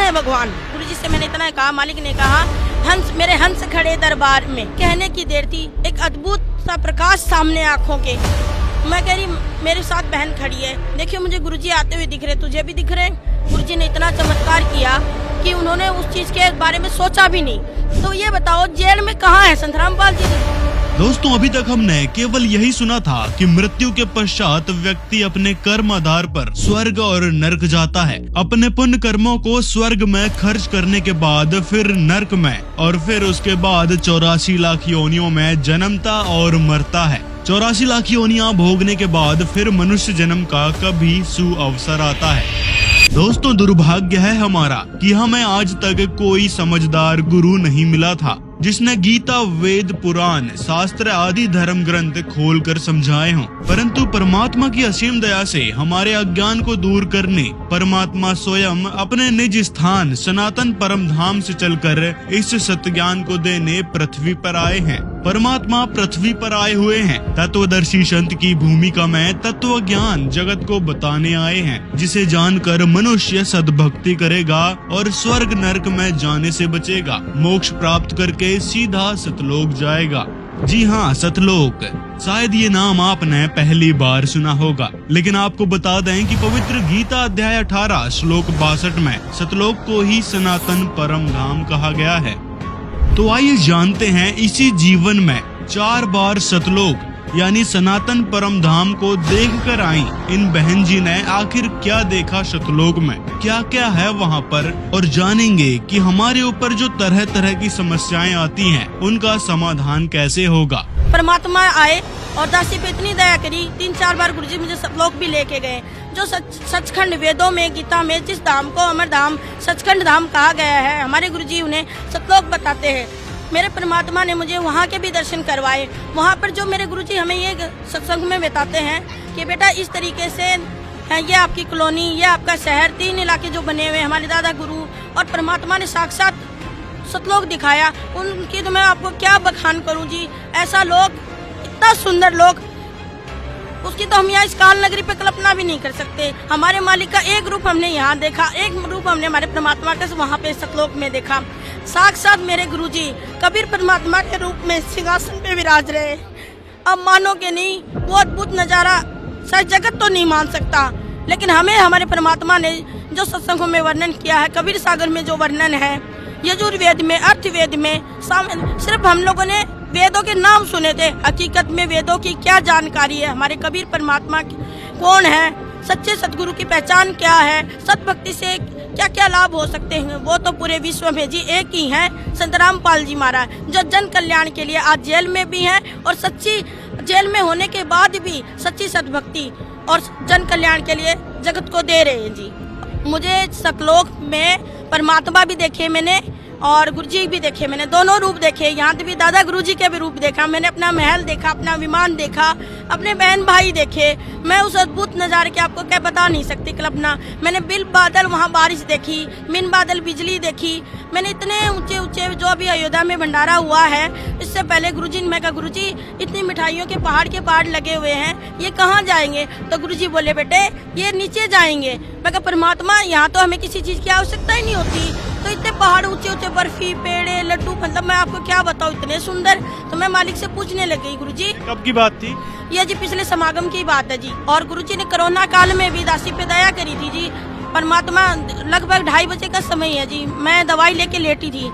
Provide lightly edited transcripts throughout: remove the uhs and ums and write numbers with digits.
है भगवान। गुरुजी से मैंने इतना कहा, मालिक ने कहा हंस, मेरे हंस खड़े दरबार में। कहने की देर थी, एक अद्भुत सा प्रकाश सामने आंखों के। मैं कह रही मेरे साथ बहन खड़ी है, देखियो मुझे गुरुजी आते हुए दिख रहे, तुझे भी दिख रहे। गुरुजी ने इतना चमत्कार किया कि उन्होंने उस चीज के बारे में सोचा भी नहीं। तो ये बताओ जेल में कहाँ है संत रामपाल जी? दोस्तों, अभी तक हमने केवल यही सुना था कि मृत्यु के पश्चात व्यक्ति अपने कर्म आधार पर स्वर्ग और नरक जाता है। अपने पुण्य कर्मों को स्वर्ग में खर्च करने के बाद फिर नरक में और फिर उसके बाद 84 लाख योनियों में जन्मता और मरता है। 84 लाख योनियां भोगने के बाद फिर मनुष्य जन्म का कभी सुअवसर आता है। दोस्तों, दुर्भाग्य है हमारा कि हमें आज तक कोई समझदार गुरु नहीं मिला था जिसने गीता, वेद, पुराण, शास्त्र आदि धर्म ग्रंथ खोलकर समझाए हों। परंतु परमात्मा की असीम दया से हमारे अज्ञान को दूर करने परमात्मा स्वयं अपने निज स्थान सनातन परम धाम से चलकर इस सत्य ज्ञान को देने पृथ्वी पर आए हैं। परमात्मा पृथ्वी पर आए हुए हैं। तत्वदर्शी संत की भूमिका में तत्व ज्ञान जगत को बताने आए हैं, जिसे जानकर मनुष्य सद्भक्ति करेगा और स्वर्ग नरक में जाने से बचेगा, मोक्ष प्राप्त करके सीधा सतलोक जाएगा। जी हाँ, सतलोक। शायद ये नाम आपने पहली बार सुना होगा, लेकिन आपको बता दें कि पवित्र गीता अध्याय 18 श्लोक 62 में सतलोक को ही सनातन परम धाम कहा गया है। तो आइए जानते हैं इसी जीवन में 4 बार सतलोक यानी सनातन परम धाम को देख कर आई इन बहन जी ने आखिर क्या देखा सतलोक में, क्या क्या है वहाँ पर, और जानेंगे कि हमारे ऊपर जो तरह तरह की समस्याएं आती हैं उनका समाधान कैसे होगा। परमात्मा आए और दासी पे इतनी दया करी, 3-4 बार गुरुजी मुझे सतलोक भी लेके गए। जो सचखंड वेदों में, गीता में जिस धाम को अमर धाम, सचखंड धाम कहा गया है, हमारे गुरुजी उन्हें सतलोक बताते हैं। मेरे परमात्मा ने मुझे वहाँ के भी दर्शन करवाए। वहाँ पर जो मेरे गुरुजी हमें ये सत्संग में बताते हैं कि बेटा इस तरीके से है, ये आपकी कॉलोनी, ये आपका शहर, 3 इलाके जो बने हुए, हमारे दादा गुरु और परमात्मा ने साक्षात सतलोक दिखाया। उनकी तो मैं आपको क्या बखान करूँ जी। ऐसा लोग, इतना सुंदर लोग, उसकी तो हम यहाँ इस काल नगरी पे कल्पना भी नहीं कर सकते। हमारे मालिक का एक रूप हमने यहाँ देखा, एक रूप हमने हमारे परमात्मा का वहाँ पे सतलोक में देखा। साक्षात मेरे गुरुजी कबीर परमात्मा के रूप में सिंहासन पे विराज रहे। अब मानोगे नहीं, वो अद्भुत नजारा शायद जगत तो नहीं मान सकता, लेकिन हमें हमारे परमात्मा ने जो सत्संगों में वर्णन किया है, कबीर सागर में जो वर्णन है, यजुर्वेद में, अर्थवेद में, सिर्फ हम लोगों ने वेदों के नाम सुने थे। हकीकत में वेदों की क्या जानकारी है, हमारे कबीर परमात्मा कौन है, सच्चे सतगुरु की पहचान क्या है, सतभक्ति से क्या क्या लाभ हो सकते हैं, वो तो पूरे विश्व में जी एक ही हैं, संत रामपाल जी महाराज, जो जन कल्याण के लिए आज जेल में भी हैं और सच्ची जेल में होने के बाद भी सच्ची सतभक्ति और जन कल्याण के लिए जगत को दे रहे हैं जी। मुझे सतलोक में परमात्मा भी देखे मैंने और गुरुजी भी देखे मैंने, दोनों रूप देखे। यहाँ भी दादा गुरुजी के भी रूप देखा मैंने, अपना महल देखा, अपना विमान देखा, अपने बहन भाई देखे। मैं उस अद्भुत नज़ारे के आपको क्या बता नहीं सकती कल्पना। मैंने बिल बादल, वहाँ बारिश देखी, मिन बादल बिजली देखी। मैंने इतने ऊंचे ऊंचे, जो अभी अयोध्या में भंडारा हुआ है, इससे पहले गुरुजी ने, मैं कहा गुरुजी इतनी मिठाइयों के पहाड़ लगे हुए हैं, ये कहाँ जाएंगे? तो गुरुजी बोले बेटे ये नीचे जाएंगे। मैं कहा परमात्मा यहाँ तो हमें किसी चीज़ की आवश्यकता ही नहीं होती, तो इतने पहाड़ ऊंचे ऊंचे, बर्फी, पेड़े, लड्डू, मतलब मैं आपको क्या बताऊँ, इतने सुंदर। तो मैं मालिक से पूछने लग गई गुरुजी कब की बात थी ये? जी पिछले समागम की बात है जी। और गुरुजी ने कोरोना काल में भी दासी पे दया करी थी जी। परमात्मा, लगभग 2:30 बजे का समय है जी, मैं दवाई लेके लेटी थी,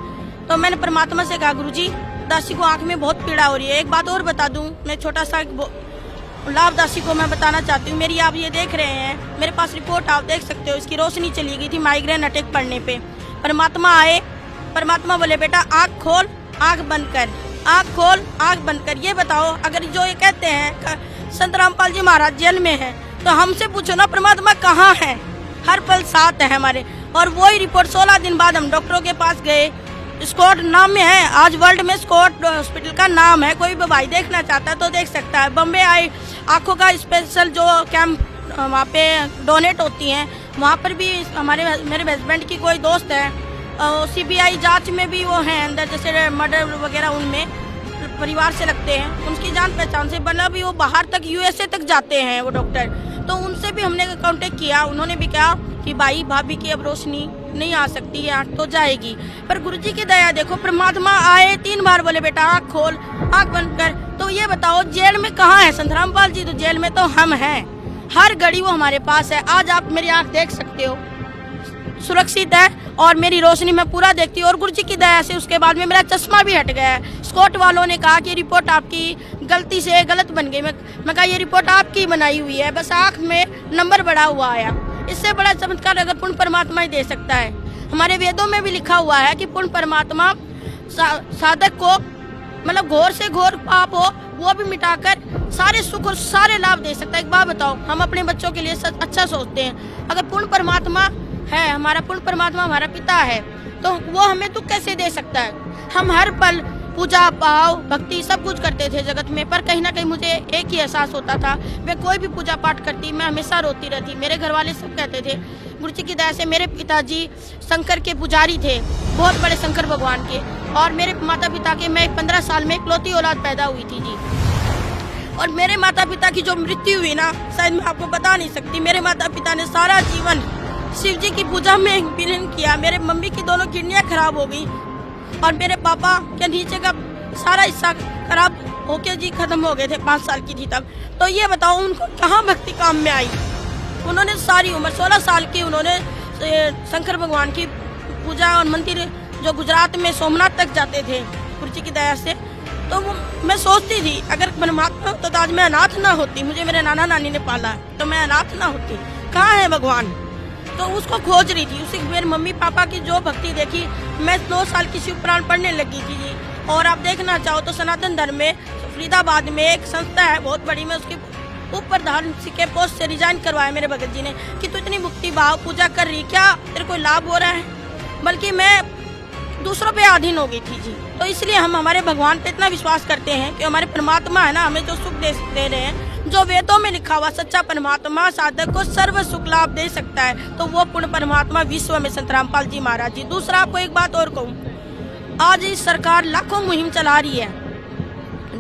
तो मैंने परमात्मा से कहा गुरुजी दासी को आँख में बहुत पीड़ा हो रही है। एक बात और बता दूँ, मैं छोटा सा लाभ दासी को मैं बताना चाहती हूँ। मेरी आप ये देख रहे हैं, मेरे पास रिपोर्ट आप देख सकते हो, इसकी रोशनी चली गई थी माइग्रेन अटैक पड़ने पे। परमात्मा आए, परमात्मा बोले बेटा आँख खोल, आँख बंद कर, आँख खोल, आँख बंद कर। ये बताओ, अगर जो ये कहते हैं संत रामपाल जी महाराज जेल में है, तो हमसे पूछो ना परमात्मा कहाँ है? हर पल साथ है हमारे। और वही रिपोर्ट 16 दिन बाद हम डॉक्टरों के पास गए। स्कॉट नाम में है, आज वर्ल्ड में स्कॉट हॉस्पिटल का नाम है। कोई भी भाई देखना चाहता है तो देख सकता है। बम्बे आई आँखों का स्पेशल जो कैंप वहाँ पे डोनेट होती हैं, वहाँ पर भी मेरे हस्बैंड की कोई दोस्त है, CBI जांच में भी वो हैं अंदर, जैसे मर्डर वगैरह उनमें परिवार से लगते हैं, उनकी जान पहचान से बना भी वो बाहर तक USA तक जाते हैं वो डॉक्टर। तो उनसे भी हमने कांटेक्ट किया, उन्होंने भी कहा कि भाई भाभी की अब रोशनी नहीं आ सकती है, आँख तो जाएगी। पर गुरुजी की दया देखो, परमात्मा आए 3 बार बोले बेटा आँख खोल, आँख बंद कर। तो ये बताओ जेल में कहाँ है संत रामपाल जी? तो जेल में तो हम हैं, हर घड़ी वो हमारे पास है। आज आप मेरी आँख देख सकते हो, सुरक्षित है और मेरी रोशनी मैं पूरा देखती हूँ। और गुरुजी की दया से उसके बाद में मेरा चश्मा भी हट गया है। स्कॉट वालों ने कहा कि रिपोर्ट आपकी गलती से गलत बन गई। मैं कहा ये रिपोर्ट आपकी बनाई हुई है, बस आँख में नंबर बढ़ा हुआ आया। इससे बड़ा चमत्कार अगर पूर्ण परमात्मा ही दे सकता है। हमारे वेदों में भी लिखा हुआ है कि पूर्ण परमात्मा साधक को मतलब घोर से घोर पाप हो वो भी मिटाकर सारे सुख और सारे लाभ दे सकता है। एक बात बताओ, हम अपने बच्चों के लिए अच्छा सोचते हैं, अगर पूर्ण परमात्मा है, हमारा पूर्ण परमात्मा हमारा पिता है, तो वो हमें दुख कैसे दे सकता है? हम हर पल पूजा भाव भक्ति सब कुछ करते थे जगत में, पर कहीं ना कहीं मुझे एक ही एहसास होता था, मैं कोई भी पूजा पाठ करती मैं हमेशा रोती रहती। मेरे घर वाले सब कहते थे, गुरुजी की दया से मेरे पिताजी शंकर के पुजारी थे, बहुत बड़े शंकर भगवान के, और मेरे माता पिता के मैं 15 साल में इकलौती औलाद पैदा हुई थी जी। और मेरे माता पिता की जो मृत्यु हुई ना, शायद मैं आपको बता नहीं सकती। मेरे माता पिता ने सारा जीवन शिव जी की पूजा में विलीन किया। मेरे मम्मी की दोनों किडनियाँ खराब हो गई और मेरे पापा के नीचे का सारा हिस्सा खराब होके जी खत्म हो गए थे, 5 साल की थी तब। तो ये बताओ उनको कहाँ भक्ति काम में आई? उन्होंने सारी उम्र 16 साल की उन्होंने शंकर भगवान की पूजा और मंदिर जो गुजरात में सोमनाथ तक जाते थे गुरुजी की दया से। तो मैं सोचती थी अगर परमात्मा होता तो आज मैं अनाथ ना होती, मुझे मेरे नाना नानी ने पाला तो मैं अनाथ ना होती। कहाँ है भगवान? तो उसको खोज रही थी। उसी मेरे मम्मी पापा की जो भक्ति देखी, मैं 9 साल की शिव पुराण पढ़ने लगी थी जी। और आप देखना चाहो तो सनातन धर्म में फरीदाबाद में एक संस्था है बहुत बड़ी, मैं उसके ऊपर धारण के पोस्ट से रिजाइन करवाया मेरे भगत जी ने कि तू इतनी भक्ति भाव पूजा कर रही, क्या तेरे कोई लाभ हो रहा है? बल्कि मैं दूसरों पे अधीन हो गई थी जी। तो इसलिए हम हमारे भगवान पे इतना विश्वास करते हैं कि हमारे परमात्मा है ना, हमें जो सुख दे रहे हैं, जो वेदों में लिखा हुआ सच्चा परमात्मा साधक को सर्व सुख लाभ दे सकता है, तो वो पूर्ण परमात्मा विश्व में संत रामपाल जी महाराज जी। दूसरा आपको एक बात और कहूँ, आज इस सरकार लाखों मुहिम चला रही है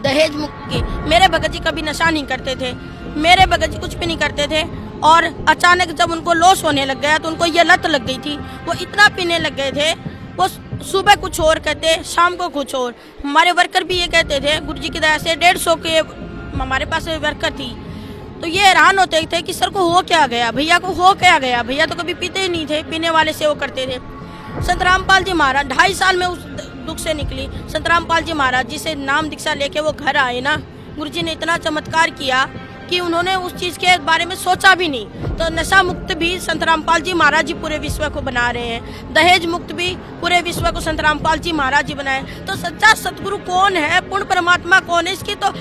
दहेज मुक्त की। मेरे भगत जी कभी नशा नहीं करते थे, मेरे भगत जी कुछ भी नहीं करते थे, और अचानक जब उनको लॉस होने लग गया तो उनको ये लत लग गई थी। वो इतना पीने लग गए थे, वो सुबह कुछ और कहते शाम को कुछ और। हमारे वर्कर भी ये कहते थे, गुरुजी की दया से 150 के हमारे पास वर्कर थी, तो ये हैरान होते थे कि सर को हो क्या गया, भैया को हो क्या गया, भैया तो कभी पीते ही नहीं थे, पीने वाले से वो करते थे। संत रामपाल जी महाराज 2.5 साल में उस दुख से निकली। संत रामपाल जी महाराज जी से नाम दीक्षा लेके वो घर आए ना, गुरुजी ने इतना चमत्कार किया कि उन्होंने उस चीज के बारे में सोचा भी नहीं। तो नशा मुक्त भी संत रामपाल जी महाराज जी पूरे विश्व को बना रहे हैं, दहेज मुक्त भी पूरे विश्व को संत रामपाल जी महाराज जी बनाए। तो सच्चा सतगुरु कौन है, पूर्ण परमात्मा कौन है, इसकी तो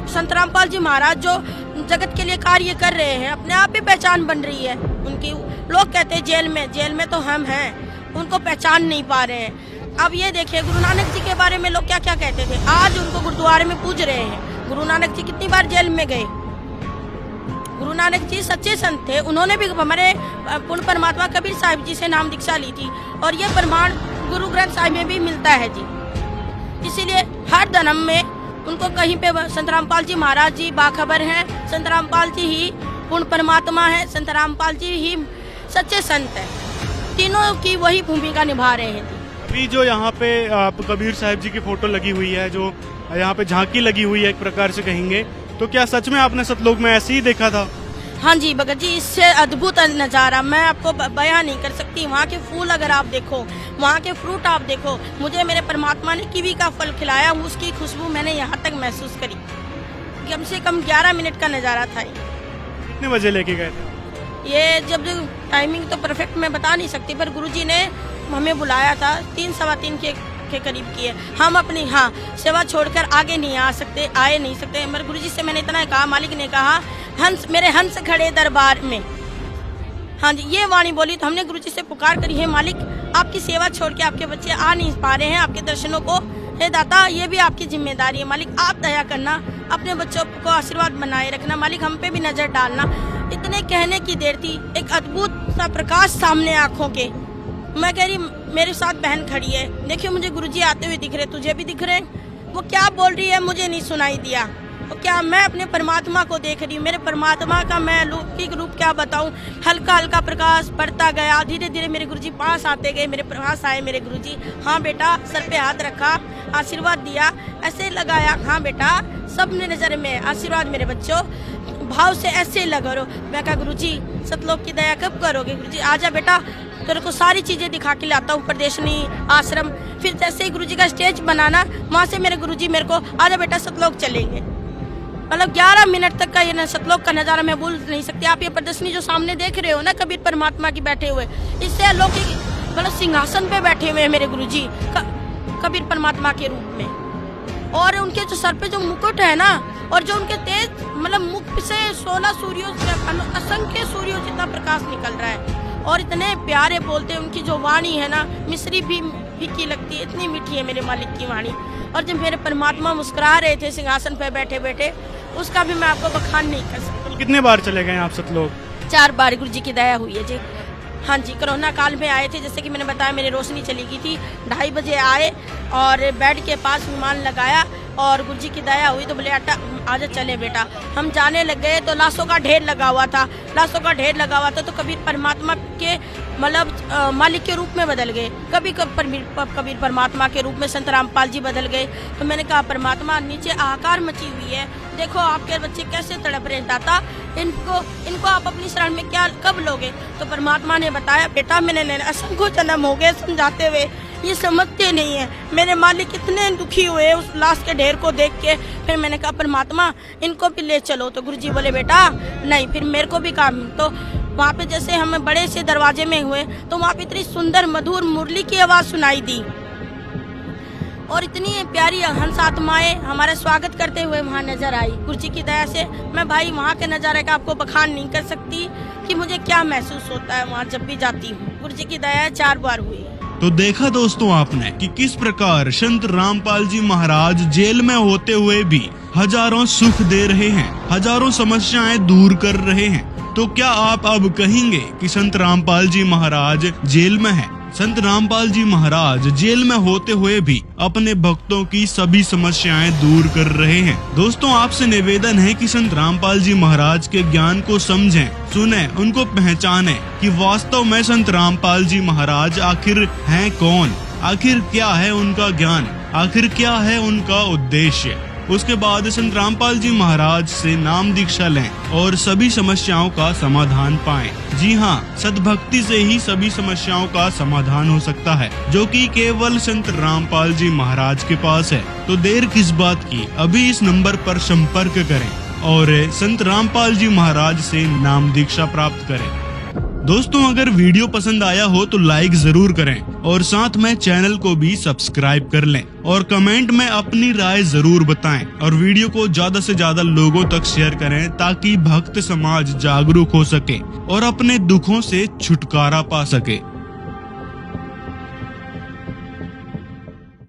संत रामपाल जी महाराज जो जगत के लिए कार्य कर रहे हैं, अपने आप ही पहचान बन रही है उनकी। लोग कहते हैं जेल में तो हम हैं, उनको पहचान नहीं पा रहे हैं। अब ये देखिए गुरु नानक जी के बारे में लोग क्या क्या कहते थे, आज उनको गुरुद्वारे में पूज रहे हैं। गुरु नानक जी कितनी बार जेल में गए? गुरु नानक जी सच्चे संत थे, उन्होंने भी हमारे पूर्ण परमात्मा कबीर साहिब जी से नाम दीक्षा ली थी, और ये प्रमाण गुरु ग्रंथ साहिब में भी मिलता है जी। इसीलिए हर धर्म में उनको कहीं पे संत रामपाल जी महाराज जी बाखबर हैं, संत रामपाल जी ही पूर्ण परमात्मा है, संत रामपाल जी ही सच्चे संत है, तीनों की वही भूमिका निभा रहे हैं। अभी जो यहाँ पे कबीर साहिब जी की फोटो लगी हुई है, जो यहाँ पे झांकी लगी हुई है एक प्रकार से कहेंगे, तो क्या सच में आपने सतलोक में ऐसे ही देखा था? हाँ जी भगत जी, इससे अद्भुत नज़ारा मैं आपको बयां नहीं कर सकती। वहाँ के फूल अगर आप देखो, वहाँ के फ्रूट आप देखो, मुझे मेरे परमात्मा ने कीवी का फल खिलाया, उसकी खुशबू मैंने यहाँ तक महसूस करी। कम से कम 11 मिनट का नज़ारा था। कितने बजे लेके गए थे? ये जब टाइमिंग तो परफेक्ट मैं बता नहीं सकती, पर गुरुजी ने हमें बुलाया था 3 सवा 3 के करीब की है। हम अपनी सेवा छोड़कर आगे नहीं आए नहीं सकते। मगर गुरुजी से मैंने इतना कहा, मालिक ने कहा हंस मेरे हंस खड़े दरबार में, हाँ जी ये वाणी बोली। तो हमने गुरुजी से पुकार करी है, मालिक आपकी सेवा छोड़ के आपके बच्चे आ नहीं पा रहे हैं आपके दर्शनों को, हे दाता ये भी आपकी जिम्मेदारी है। मालिक आप दया करना, अपने बच्चों को आशीर्वाद बनाए रखना, मालिक हम पे भी नजर डालना। इतने कहने की देर थी, एक अद्भुत सा प्रकाश सामने आंखों के। मैं कह रही मेरे साथ बहन खड़ी है, देखियो मुझे गुरुजी आते हुए दिख रहे, तुझे भी दिख रहे? वो क्या बोल रही है मुझे नहीं सुनाई दिया, तो क्या मैं अपने परमात्मा को देख रही हूँ। मेरे परमात्मा का मैं लौकिक रूप क्या बताऊँ। हल्का हल्का प्रकाश बढ़ता गया, धीरे धीरे मेरे गुरुजी पास आते गए। मेरे पास आए मेरे गुरुजी, हाँ बेटा, सर पे हाथ रखा, आशीर्वाद दिया, ऐसे लगाया, हाँ बेटा, सबने नजर में आशीर्वाद मेरे बच्चों, भाव से ऐसे लगा रो। मैं कहा गुरुजी सतलोक की दया कब करोगे। गुरुजी आजा बेटा, तेरे को सारी चीजें दिखा के लाता हूँ, प्रदर्शनी, आश्रम। फिर जैसे ही गुरुजी का स्टेज बनाना, वहाँ से मेरे गुरुजी मेरे को आजा बेटा सतलोक चलेंगे। मतलब 11 मिनट तक का ये सतलोक का नजारा मैं भूल नहीं सकती। आप ये प्रदर्शनी जो सामने देख रहे हो ना, कबीर परमात्मा की बैठे हुए, इससे अलौकिक मतलब सिंहासन पे बैठे हुए हैं मेरे गुरुजी कबीर परमात्मा के रूप में। और उनके जो सर पे जो मुकुट है ना, और जो उनके तेज मतलब मुख से 16 सूर्यों से असंख्य सूर्यों जितना प्रकाश निकल रहा है। और इतने प्यारे बोलते हैं, उनकी जो वाणी है ना, मिश्री भी फीकी लगती है, इतनी मीठी है मेरे मालिक की वाणी। और जब मेरे परमात्मा मुस्कुरा रहे थे सिंहासन पे बैठे बैठे, उसका भी मैं आपको बखान नहीं कर सकती। कितने बार चले गए आप सतलोक? 4 बार गुरुजी की दया हुई है जी। हाँ जी, कोरोना काल में आए थे, जैसे कि मैंने बताया मेरी रोशनी चली गई थी। 2:30 बजे आए और बेड के पास विमान लगाया और गुरुजी की दया हुई तो बोले आटा आजा चले बेटा। हम जाने लग गए तो लाशों का ढेर लगा हुआ था, लाशों का ढेर लगा हुआ था। तो कबीर परमात्मा के मतलब मालिक के रूप में बदल गए, कभी कबीर परमात्मा के रूप में संत रामपाल जी बदल गए। तो मैंने कहा परमात्मा नीचे हाहाकार मची हुई है, देखो आपके बच्चे कैसे तड़प रहे हैं दाता, इनको आप अपनी शरण में क्या कब लोगे। तो परमात्मा ने बताया बेटा मैंने असंख्य जन्म हो गए समझाते हुए, ये समझते नहीं है। मेरे मालिक इतने दुखी हुए उस लाश के ढेर को देख के। फिर मैंने कहा परमात्मा इनको भी ले चलो। तो गुरुजी बोले बेटा नहीं, फिर मेरे को भी काम। तो वहाँ पे जैसे हम बड़े से दरवाजे में हुए तो वहाँ पे इतनी सुंदर मधुर मुरली की आवाज़ सुनाई दी और इतनी प्यारी हंस आत्माएं हमारा स्वागत करते हुए वहाँ नजर आई। गुरुजी की दया से मैं भाई वहाँ के नज़ारे का आपको बखान नहीं कर सकती कि मुझे क्या महसूस होता है वहाँ जब भी जाती हूँ। गुरुजी की दया 4 बार हुई। तो देखा दोस्तों आपने कि किस प्रकार संत रामपाल जी महाराज जेल में होते हुए भी हजारों सुख दे रहे हैं, हजारों समस्याएं दूर कर रहे हैं। तो क्या आप अब कहेंगे कि संत रामपाल जी महाराज जेल में हैं? संत रामपाल जी महाराज जेल में होते हुए भी अपने भक्तों की सभी समस्याएं दूर कर रहे हैं। दोस्तों आपसे निवेदन है कि संत रामपाल जी महाराज के ज्ञान को समझें, सुने, उनको पहचानें कि वास्तव में संत रामपाल जी महाराज आखिर हैं कौन, आखिर क्या है उनका ज्ञान, आखिर क्या है उनका उद्देश्य। उसके बाद संत रामपाल जी महाराज से नाम दीक्षा लें और सभी समस्याओं का समाधान पाएं। जी हाँ, सद्भक्ति से ही सभी समस्याओं का समाधान हो सकता है, जो कि केवल संत रामपाल जी महाराज के पास है। तो देर किस बात की, अभी इस नंबर पर संपर्क करें और संत रामपाल जी महाराज से नाम दीक्षा प्राप्त करें। दोस्तों अगर वीडियो पसंद आया हो तो लाइक जरूर करें और साथ में चैनल को भी सब्सक्राइब कर लें और कमेंट में अपनी राय जरूर बताएं और वीडियो को ज्यादा से ज्यादा लोगों तक शेयर करें ताकि भक्त समाज जागरूक हो सके और अपने दुखों से छुटकारा पा सके।